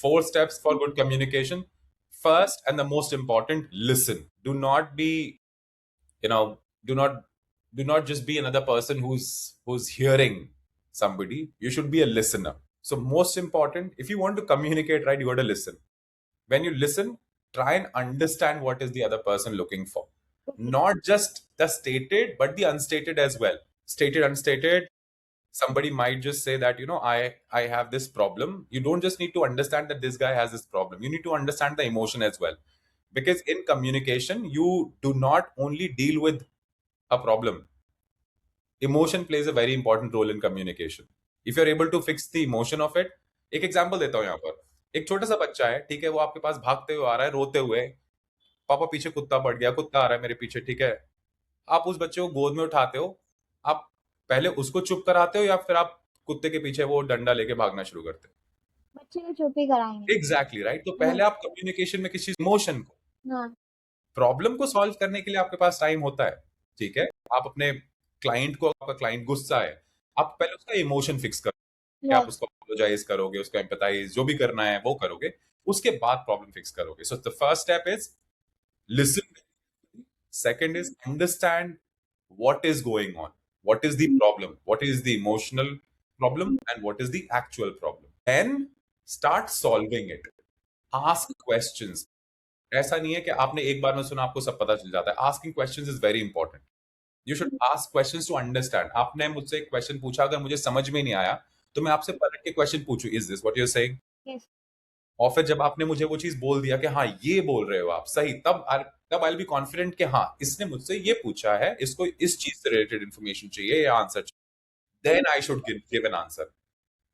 4 steps for good communication. First and the most important, listen. Do not be, you know, do not do not just be another person who's hearing somebody. You should be a listener. So most important, if you want to communicate right, you got to listen. When you listen, try and understand what is the other person looking for. Not just the stated, but the unstated as well. Stated, unstated, somebody might just say that, I have this problem. You don't just need to understand that this guy has this problem. You need to understand the emotion as well. Because in communication, you do not only deal with a problem. Emotion plays a very important role in communication. If you're able to fix the emotion of it, एक example देता हूँ यहाँ पर. एक छोटा सा बच्चा है, ठीक है, वो आपके पास भागते हुए आ रहा है, रोते हुए, पापा पीछे कुत्ता पड़ गया, कुत्ता आ रहा है मेरे पीछे, ठीक है. आप उस बच्चे को गोद में उठाते हो, आप पहले उसको चुप कराते हो या फिर आप कुत्ते के पीछे वो डंडा लेके भागना शुरू करते हो? बच्चे को चुप ही कराएंगे. Exactly right. तो पहले आप कम्युनिकेशन में किसी इमोशन को, हाँ. प्रॉब्लम को सॉल्व करने के लिए आपके पास टाइम होता है, ठीक है. आप अपने क्लाइंट को, आपका क्लाइंट गुस्सा है, आप पहले उसका इमोशन फिक्स करो कि आप उसको अपोलोजाइज करोगे, उसको एम्पैथाइज, जो भी करना है वो करोगे, उसके बाद प्रॉब्लम फिक्स करोगे. So the first step is listen. Second is understand what is going on, what is the problem, what is the emotional problem, and what is the actual problem. Then start solving it. Ask questions. ऐसा नहीं है कि आपने एक बार में सुना आपको सब पता चल जाता है. Asking questions is very important. You should ask questions to understand. आपने मुझसे एक क्वेश्चन पूछा, अगर मुझे समझ में नहीं आया तो मैं आपसे पलट के क्वेश्चन पूछूं, is this what you are saying? Yes. और फिर जब आपने मुझे वो चीज बोल दिया कि हाँ ये बोल रहे हो आप सही, तब आई विल बी कॉन्फिडेंट कि हाँ इसने मुझसे ये पूछा है, इसको इस चीज से रिलेटेड इन्फॉर्मेशन चाहिए या आंसर चाहिए, then I should give an answer.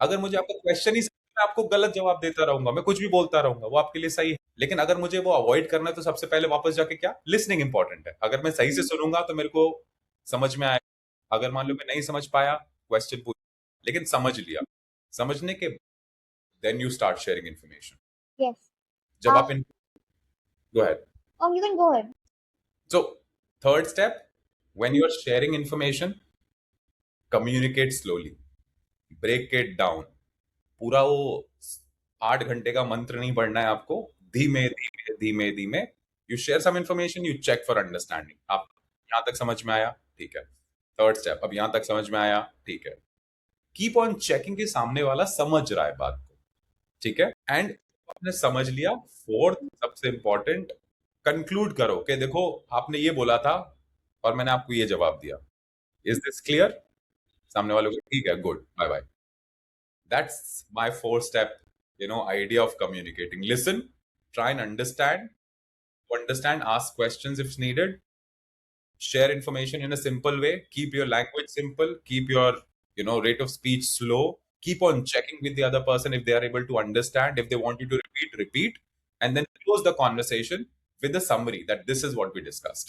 अगर मुझे आपका क्वेश्चन ही, मैं आपको गलत जवाब देता रहूंगा, मैं कुछ भी बोलता रहूंगा, वो आपके लिए सही है. लेकिन अगर मुझे वो अवॉइड करना है तो सबसे पहले वापस जाके क्या, लिसनिंग इंपॉर्टेंट है. अगर मैं सही से सुनूंगा तो मेरे को समझ में आएगा. अगर मान लो मैं नहीं समझ पाया, क्वेश्चन पूछ, लेकिन समझ लिया, समझने के then you start sharing information. Yes. जब आप इन, go ahead. Oh, you can go ahead. So, third step, when you are sharing information, communicate slowly. Break it down. पूरा वो 8 घंटे का मंत्र नहीं पढ़ना है आपको. धीमे धीमे धीमे धीमे you share some information, you check for understanding. आप यहाँ तक समझ में आया, ठीक है. थर्ड स्टेप, अब यहाँ तक समझ में आया, ठीक है. कीप ऑन चेकिंग कि सामने वाला समझ रहा है बात को, ठीक है. एंड आपने समझ लिया, फोर्थ सबसे इंपॉर्टेंट, कंक्लूड करो कि देखो आपने ये बोला था और मैंने आपको ये जवाब दिया. Is this clear? सामने वालों को ठीक है, good, bye bye. That's my 4 step idea of communicating. Listen, try and understand, ask questions if needed, share information in a simple way, keep your language simple, keep your rate of speech slow, keep on checking with the other person if they are able to understand. If they want you to repeat, and then close the conversation with a summary that this is what we discussed.